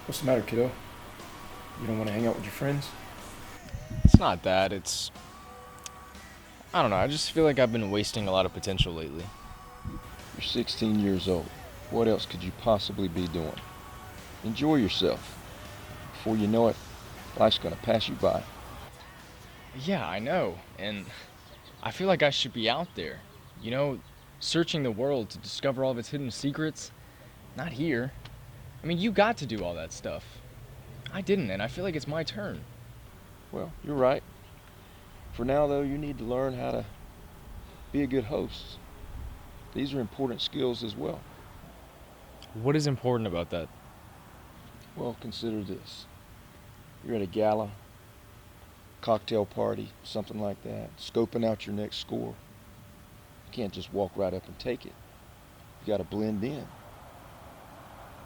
What's the matter, kiddo? You don't want to hang out with your friends? It's not that, I don't know, I just feel like I've been wasting a lot of potential lately. You're 16 years old. What else could you possibly be doing? Enjoy yourself. Before you know it, life's gonna pass you by. Yeah, I know, and I feel like I should be out there, you know, searching the world to discover all of its hidden secrets. Not here. I mean, you got to do all that stuff. I didn't, and I feel like it's my turn. Well, you're right. For now, though, you need to learn how to be a good host. These are important skills as well. What is important about that? Well, consider this. You're at a gala, cocktail party, something like that, scoping out your next score. You can't just walk right up and take it. You gotta blend in.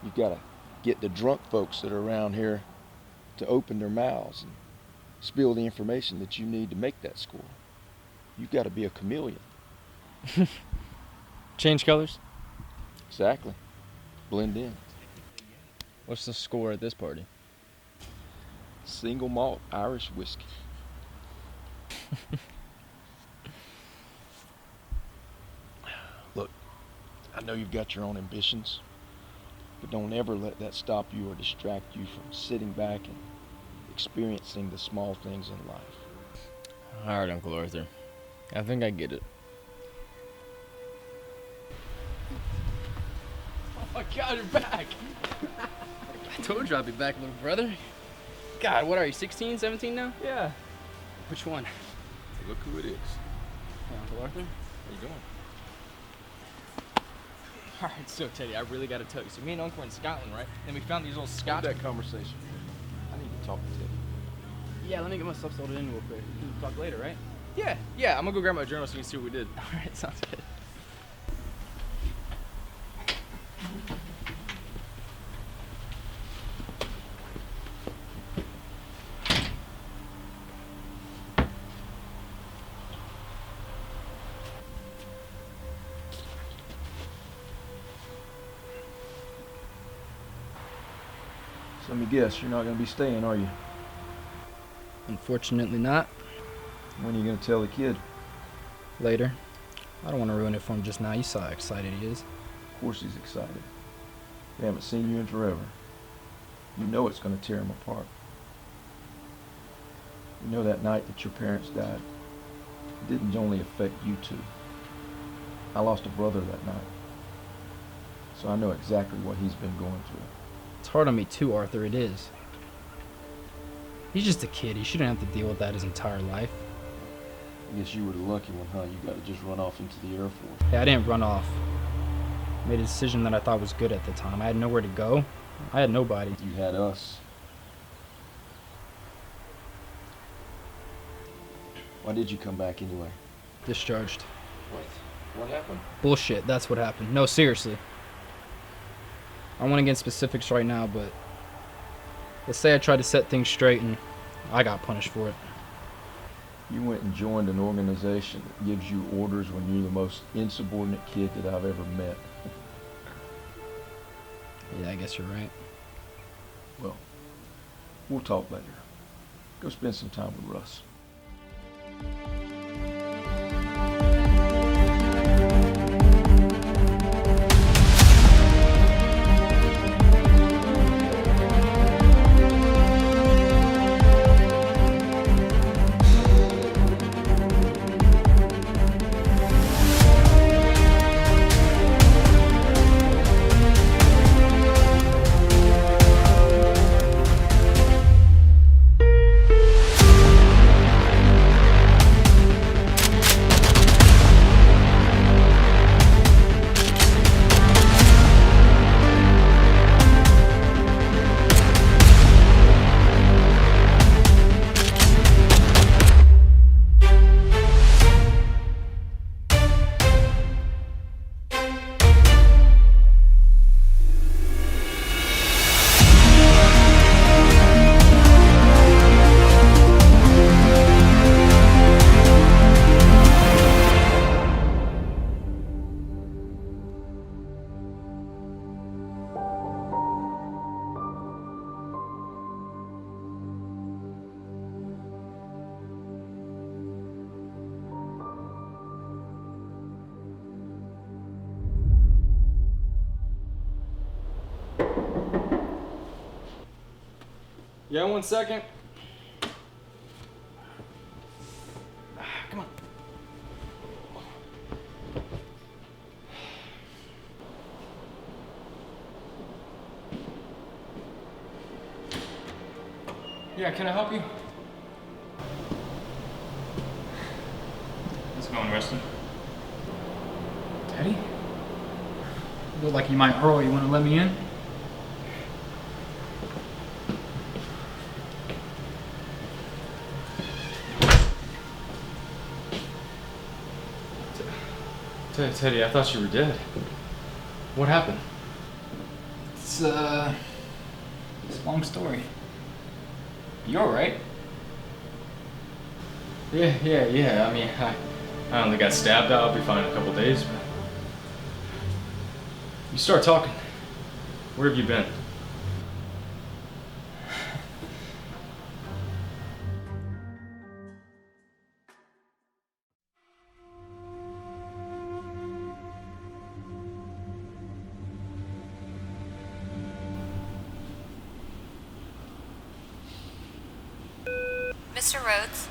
You gotta get the drunk folks that are around here to open their mouths and spill the information that you need to make that score. You've got to be a chameleon. Change colors? Exactly. Blend in. What's the score at this party? Single malt Irish whiskey. Look, I know you've got your own ambitions, but don't ever let that stop you or distract you from sitting back and experiencing the small things in life. All right, Uncle Arthur. I think I get it. Oh my God, you're back! I told you I'd be back, little brother. God, what are you, 16, 17 now? Yeah. Which one? Hey, look who it is. Hey, Uncle Arthur. How you doing? All right, so Teddy, I really got to tell you. So me and Uncle were in Scotland, right? Then we found these little Stop Scotch. that conversation. I need to talk to Teddy. Yeah, let me get my stuff sorted in real quick. We can talk later, right? Yeah, I'm gonna go grab my journal so you can see what we did. All right, sounds good. So let me guess, you're not going to be staying, are you? Unfortunately not. When are you going to tell the kid? Later. I don't want to ruin it for him just now. You saw how excited he is. Of course he's excited. They haven't seen you in forever. You know it's going to tear him apart. You know that night that your parents died, it didn't only affect you two. I lost a brother that night. So I know exactly what he's been going through. It's hard on me too, Arthur. It is. He's just a kid. He shouldn't have to deal with that his entire life. I guess you were the lucky one, huh? You got to just run off into the Air Force. Hey, I didn't run off. I made a decision that I thought was good at the time. I had nowhere to go. I had nobody. You had us. Why did you come back anyway? Discharged. What happened? Bullshit. That's what happened. No, seriously. I don't want to get in specifics right now, but let's say I tried to set things straight and I got punished for it. You went and joined an organization that gives you orders when you're the most insubordinate kid that I've ever met. Yeah, I guess you're right. Well, we'll talk later. Go spend some time with Russ. Yeah, 1 second. Come on. Yeah, can I help you? How's it going, Weston? Teddy? You look like you might hurl. You want to let me in? Teddy, I thought you were dead. What happened? It's a long story. You alright? Yeah. I mean, I only got stabbed. I'll be fine in a couple days. But you start talking. Where have you been? Mr. Rhodes,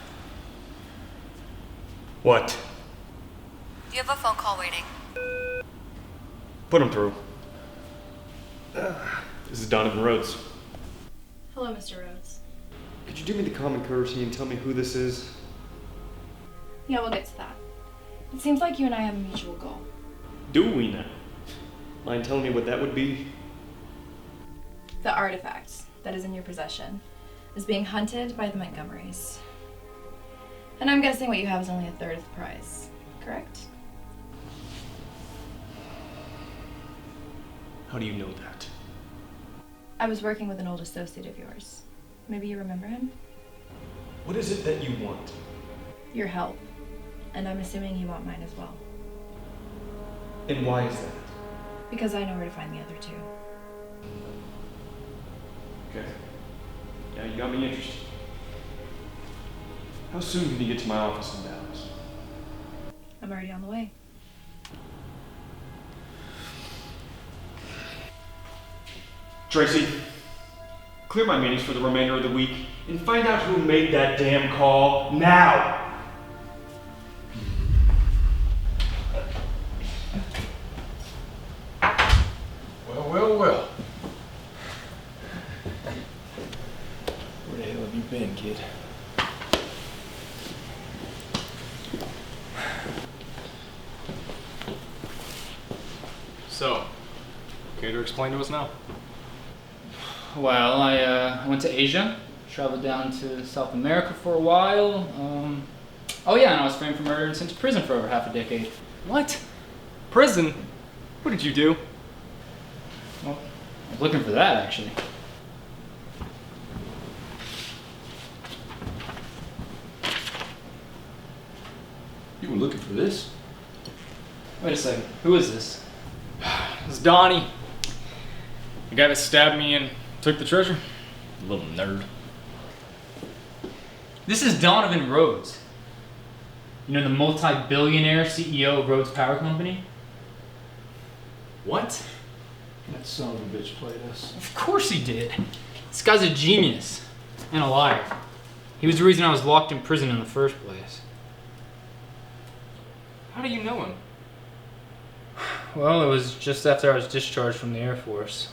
What? you have a phone call waiting. Put him through. This is Donovan Rhodes. Hello, Mr. Rhodes. Could you do me the common courtesy and tell me who this is? Yeah, we'll get to that. It seems like you and I have a mutual goal. Do we now? Mind telling me what that would be? The artifact that is in your possession is being hunted by the Montgomerys. And I'm guessing what you have is only a third of the price, correct? How do you know that? I was working with an old associate of yours. Maybe you remember him? What is it that you want? Your help. And I'm assuming you want mine as well. And why is that? Because I know where to find the other two. Okay. Yeah, you got me interested. How soon can you get to my office in Dallas? I'm already on the way. Tracy, clear my meetings for the remainder of the week and find out who made that damn call now! Well. Where the hell have you been, kid? So, care to explain to us now? Well, I went to Asia, traveled down to South America for a while. Oh yeah, and I was framed for murder and sent to prison for over half a decade. What? Prison? What did you do? Well, I was looking for that actually. You were looking for this? Wait a second, who is this? It's Donny. The guy that stabbed me and took the treasure. Little nerd. This is Donovan Rhodes. You know, the multi-billionaire CEO of Rhodes Power Company? What? That son of a bitch played us. Of course he did. This guy's a genius and a liar. He was the reason I was locked in prison in the first place. How do you know him? Well, it was just after I was discharged from the Air Force.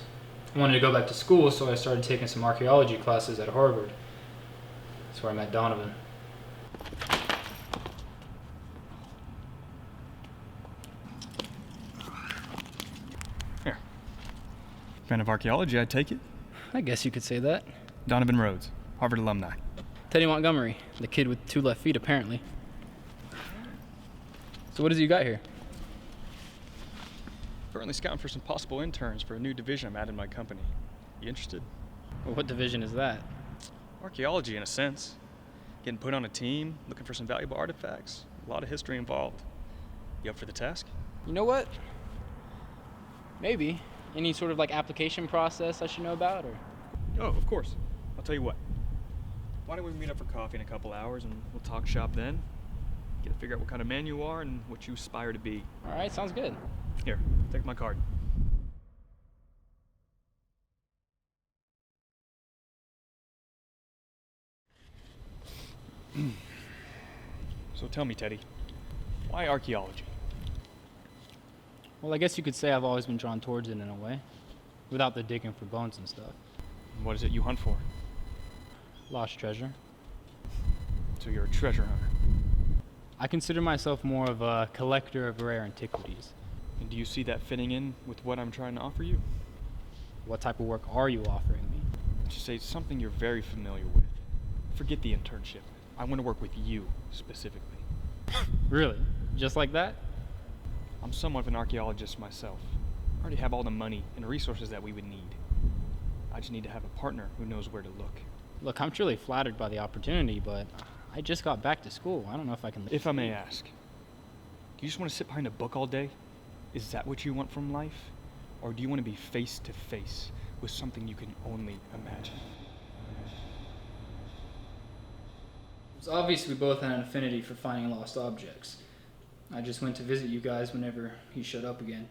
I wanted to go back to school, so I started taking some archaeology classes at Harvard. That's where I met Donovan. Here. Fan of archaeology, I take it? I guess you could say that. Donovan Rhodes, Harvard alumni. Teddy Montgomery, the kid with 2 left feet, apparently. So what has you got here? Currently scouting for some possible interns for a new division I'm adding to my company. You interested? Well, what division is that? Archaeology, in a sense. Getting put on a team, looking for some valuable artifacts. A lot of history involved. You up for the task? You know what? Maybe. Any sort of like application process I should know about, or? Oh, of course. I'll tell you what. Why don't we meet up for coffee in a couple hours and we'll talk shop then? Get to figure out what kind of man you are and what you aspire to be. All right, sounds good. Here, take my card. So tell me, Teddy, why archaeology? Well, I guess you could say I've always been drawn towards it in a way, without the digging for bones and stuff. What is it you hunt for? Lost treasure. So you're a treasure hunter. I consider myself more of a collector of rare antiquities. And do you see that fitting in with what I'm trying to offer you? What type of work are you offering me? Just say something you're very familiar with. Forget the internship. I want to work with you, specifically. Really? Just like that? I'm somewhat of an archaeologist myself. I already have all the money and resources that we would need. I just need to have a partner who knows where to look. Look, I'm truly flattered by the opportunity, but I just got back to school. I don't know if I can... If I may ask, do you just want to sit behind a book all day? Is that what you want from life? Or do you want to be face to face with something you can only imagine? It's obvious we both had an affinity for finding lost objects. I just went to visit you guys whenever he showed up again.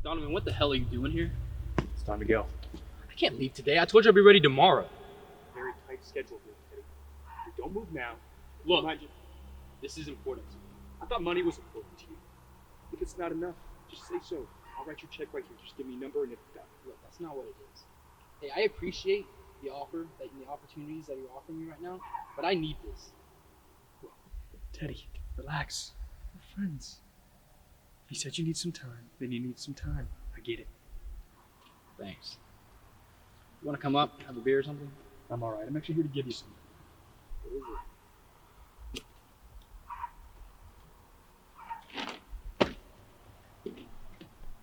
Donovan, what the hell are you doing here? It's time to go. I can't leave today. I told you I'd be ready tomorrow. Very tight schedule here, Teddy. If you don't move now, Look, this is important. I thought money was important to you. If it's not enough, just say so. I'll write your check right here. Just give me a number and it's done. Look, that's not what it is. Hey, I appreciate the offer, the opportunities that you're offering me right now, but I need this. Teddy, relax. We're friends. If you said you need some time, then you need some time. I get it. Thanks. You want to come up, have a beer or something? I'm alright. I'm actually here to give you some. What is it?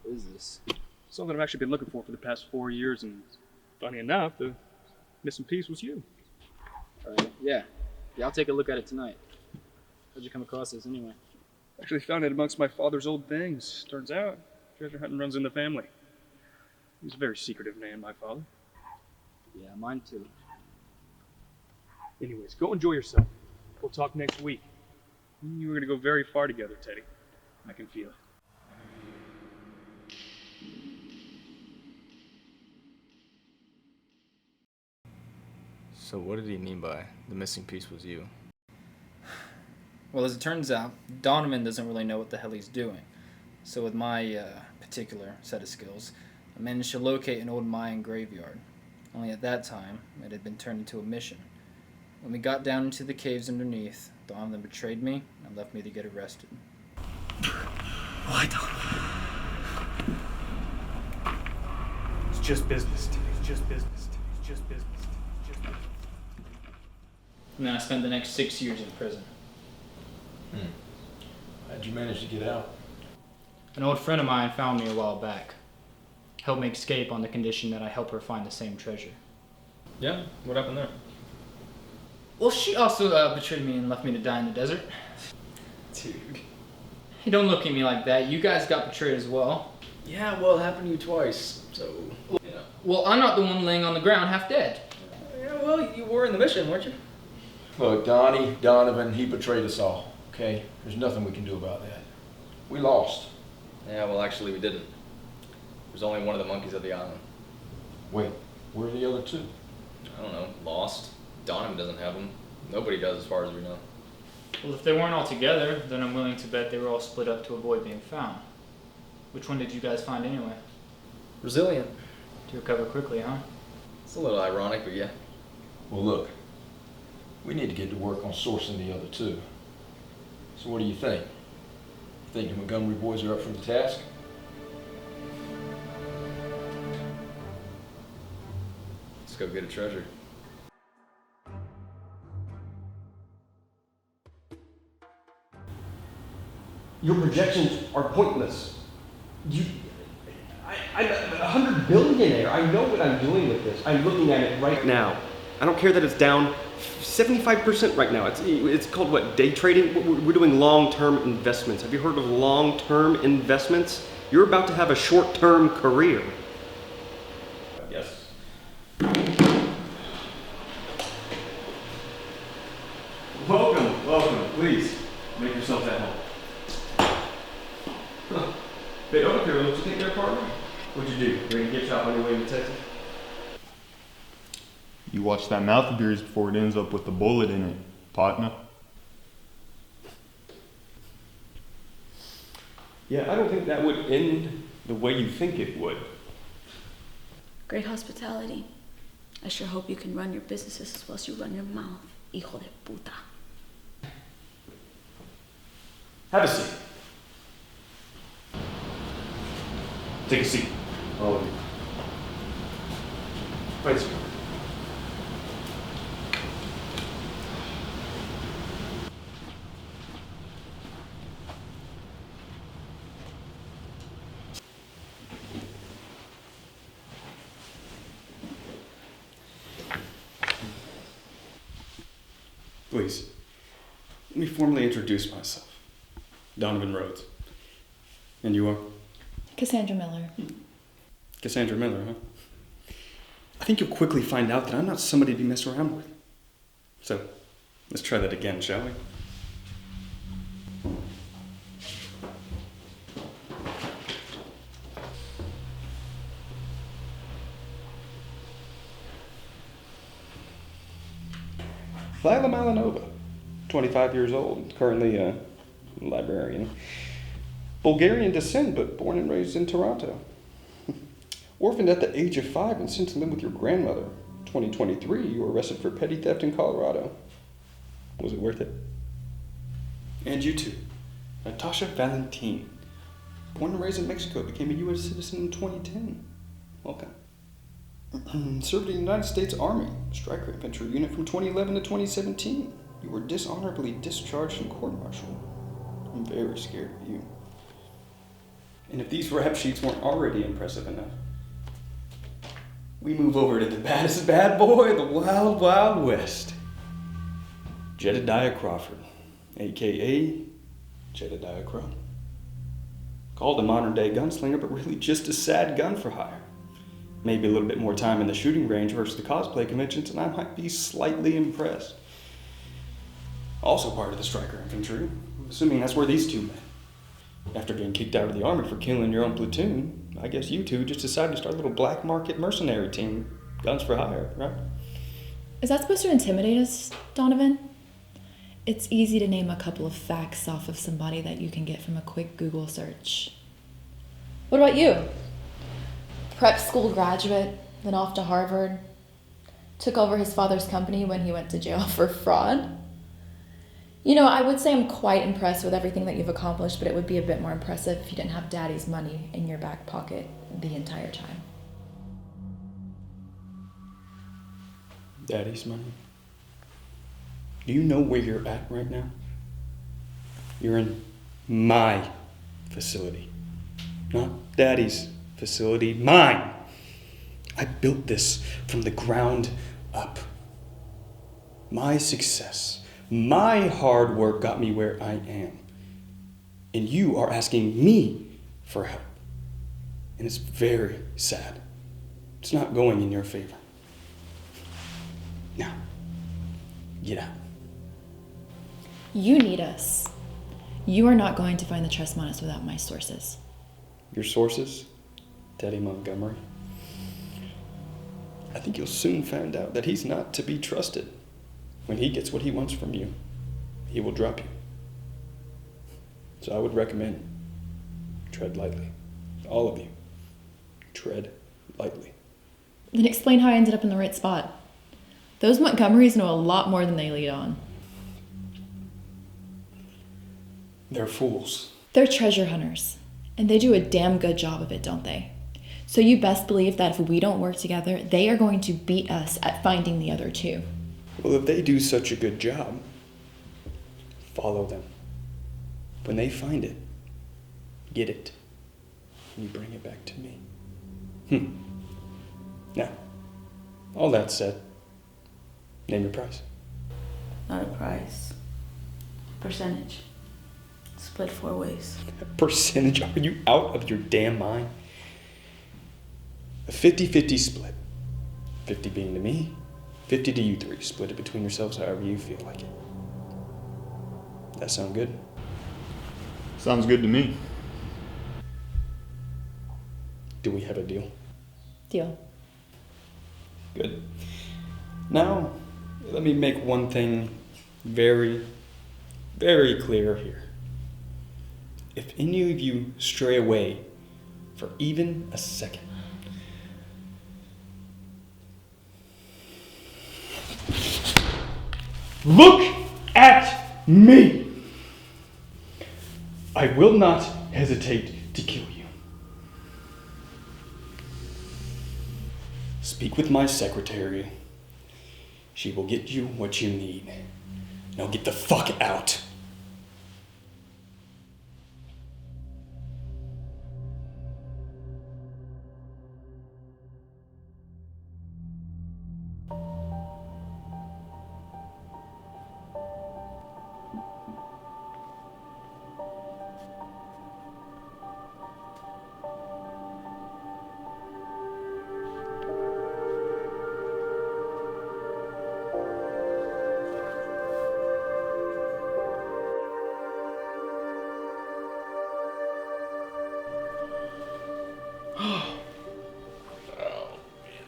What is this? Something I've actually been looking for the past 4 years, and funny enough, the missing piece was you. Alright, yeah, I'll take a look at it tonight. How'd you come across this anyway? Actually found it amongst my father's old things. Turns out, treasure hunting runs in the family. He's a very secretive man, my father. Yeah, mine too. Anyways, go enjoy yourself. We'll talk next week. You were gonna go very far together, Teddy. I can feel it. So what did he mean by the missing piece was you? Well, as it turns out, Donovan doesn't really know what the hell he's doing. So with my particular set of skills, I managed to locate an old Mayan graveyard. Only at that time, it had been turned into a mission. When we got down into the caves underneath, Donovan betrayed me and left me to get arrested. Why, It's just business, Teddy. It's just business, Teddy. It's just business, Teddy. It's just business. And then I spent the next 6 years in prison. How'd you manage to get out? An old friend of mine found me a while back. Helped me escape on the condition that I help her find the same treasure. Yeah, what happened there? Well, she also betrayed me and left me to die in the desert. Dude. Hey, don't look at me like that. You guys got betrayed as well. Yeah, well, it happened to you twice, so, you know. Well, I'm not the one laying on the ground half dead. Yeah, well, you were in the mission, weren't you? Look, Donny, Donovan, he betrayed us all, okay? There's nothing we can do about that. We lost. Yeah, well, actually, we didn't. There's only one of the monkeys at the island. Wait, where are the other two? I don't know, lost. Donovan doesn't have them. Nobody does, as far as we know. Well, if they weren't all together, then I'm willing to bet they were all split up to avoid being found. Which one did you guys find anyway? Resilient. To recover quickly, huh? It's a little ironic, but yeah. Well, look, we need to get to work on sourcing the other two. So what do you think? You think the Montgomery boys are up for the task? Let's go get a treasure. Your projections are pointless. I'm a 100 billionaire. I know what I'm doing with this. I'm looking at it right now. I don't care that it's down 75% right now. It's called what? Day trading? We're doing long-term investments. Have you heard of long-term investments? You're about to have a short-term career. Yes. Welcome there, partner? What'd you do? Ready to get shot on your way to Texas? You watch that mouth of yours before it ends up with a bullet in it, partner. Yeah, I don't think that would end the way you think it would. Great hospitality. I sure hope you can run your businesses as well as you run your mouth, hijo de puta. Have a seat. Take a seat, all of you. Right, sir. Please, let me formally introduce myself. Donovan Rhodes. And you are? Cassandra Miller. Cassandra Miller, huh? I think you'll quickly find out that I'm not somebody to be messed around with. So, let's try that again, shall we? Lilah Malinova, 25 years old, currently a librarian. Bulgarian descent, but born and raised in Toronto. Orphaned at the age of 5 and sent to live with your grandmother. 2023, you were arrested for petty theft in Colorado. Was it worth it? And you too, Natasha Valentin. Born and raised in Mexico, became a U.S. citizen in 2010. Welcome. Served in the United States Army, Striker Infantry Unit from 2011 to 2017. You were dishonorably discharged and court-martialed. I'm very scared of you. And if these rap sheets weren't already impressive enough, we move over to the baddest bad boy, the Wild Wild West. Jedediah Crawford, a.k.a. Jedediah Crow. Called a modern-day gunslinger, but really just a sad gun for hire. Maybe a little bit more time in the shooting range versus the cosplay conventions, and I might be slightly impressed. Also part of the Striker Infantry, assuming that's where these two met. After getting kicked out of the Army for killing your own platoon, I guess you two just decided to start a little black market mercenary team, guns for hire, right? Is that supposed to intimidate us, Donovan? It's easy to name a couple of facts off of somebody that you can get from a quick Google search. What about you? Prep school graduate, then off to Harvard. Took over his father's company when he went to jail for fraud. You know, I would say I'm quite impressed with everything that you've accomplished, but it would be a bit more impressive if you didn't have daddy's money in your back pocket the entire time. Daddy's money? Do you know where you're at right now? You're in my facility. Not Daddy's facility, mine. I built this from the ground up. My success, my hard work got me where I am. And you are asking me for help. And it's very sad. It's not going in your favor. Now, get out. You need us. You are not going to find the trust Monis without my sources. Your sources? Teddy Montgomery? I think you'll soon find out that he's not to be trusted. When he gets what he wants from you, he will drop you. So I would recommend tread lightly. All of you. Tread lightly. Then explain how I ended up in the right spot. Those Montgomerys know a lot more than they lead on. They're fools. They're treasure hunters, and they do a damn good job of it, don't they? So you best believe that if we don't work together, they are going to beat us at finding the other two. Well, if they do such a good job, follow them. When they find it, get it, and you bring it back to me. Now, all that said, name your price. Not a price. Percentage. Split 4 ways. Percentage? Are you out of your damn mind? A 50-50 split. 50 being to me, 50 to you three. Split it between yourselves however you feel like it. That sound good? Sounds good to me. Do we have a deal? Deal. Good. Now, let me make one thing very, very clear here. If any of you stray away for even a second, look at me! I will not hesitate to kill you. Speak with my secretary. She will get you what you need. Now get the fuck out.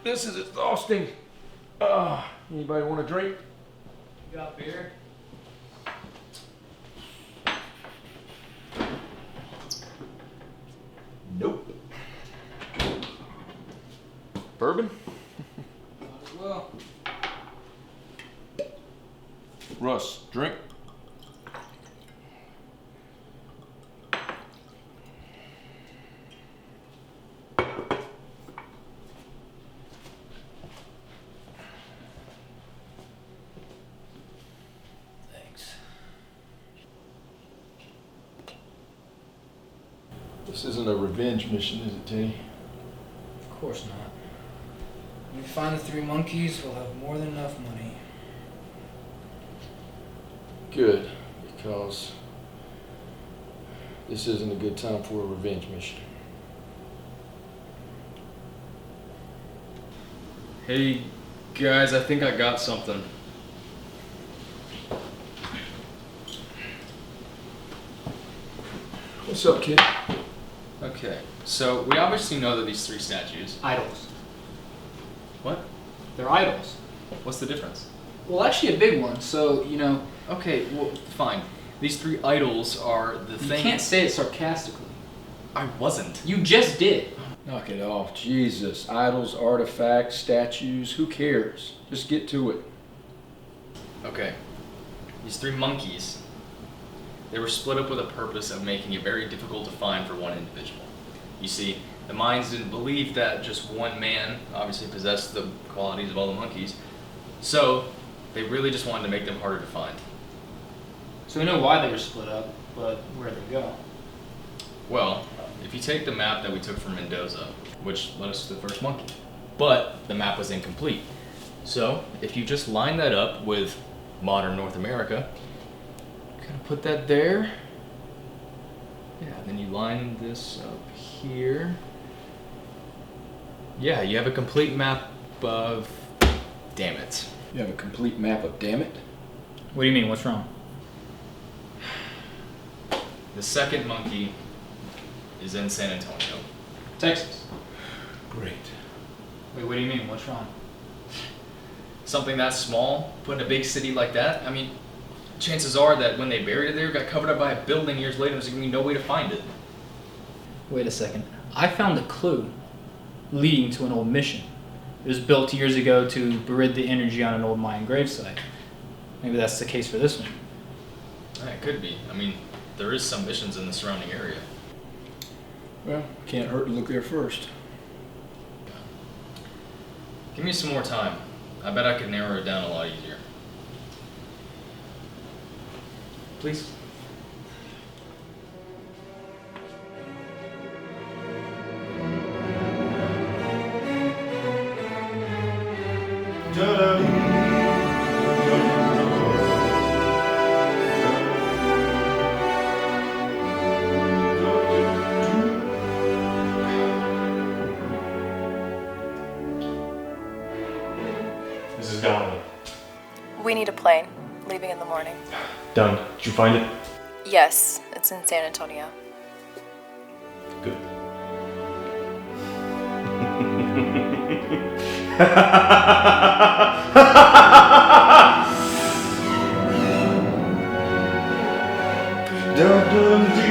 This is exhausting. Anybody want a drink? You got beer? Nope. Bourbon? Might as well. Russ, drink? This isn't a revenge mission, is it, Teddy? Of course not. When we find the 3 monkeys, we'll have more than enough money. Good, because this isn't a good time for a revenge mission. Hey, guys, I think I got something. What's up, kid? Okay, so we obviously know that these 3 statues. Idols. What? They're idols. What's the difference? Well, actually a big one, so, you know... Okay, well, fine. These 3 idols are the thing. You can't say it sarcastically. I wasn't. You just did. Knock it off. Jesus. Idols, artifacts, statues, who cares? Just get to it. Okay. These 3 monkeys, they were split up with a purpose of making it very difficult to find for one individual. You see, the Mayans didn't believe that just one man obviously possessed the qualities of all the monkeys, so they really just wanted to make them harder to find. So we know why they were split up, but where'd they go? Well, if you take the map that we took from Mendoza, which led us to the first monkey, but the map was incomplete. So if you just line that up with modern North America, kind of put that there. Yeah, then you line this up here. Yeah, you have a complete map of... Damn it. You have a complete map of damn it? What do you mean? What's wrong? The second monkey is in San Antonio, Texas. Great. Wait, what do you mean? What's wrong? Something that small, put in a big city like that, I mean, chances are that when they buried it there, it got covered up by a building years later, and there's going to be no way to find it. Wait a second. I found a clue leading to an old mission. It was built years ago to rid the energy on an old Mayan gravesite. Maybe that's the case for this one. Yeah, it could be. I mean, there is some missions in the surrounding area. Well, can't hurt to look there first. Give me some more time. I bet I could narrow it down a lot easier. Please? This is Donny. We need a plane. Leaving in the morning. Done. Did you find it? Yes, it's in San Antonio. Good. Dum dum dee.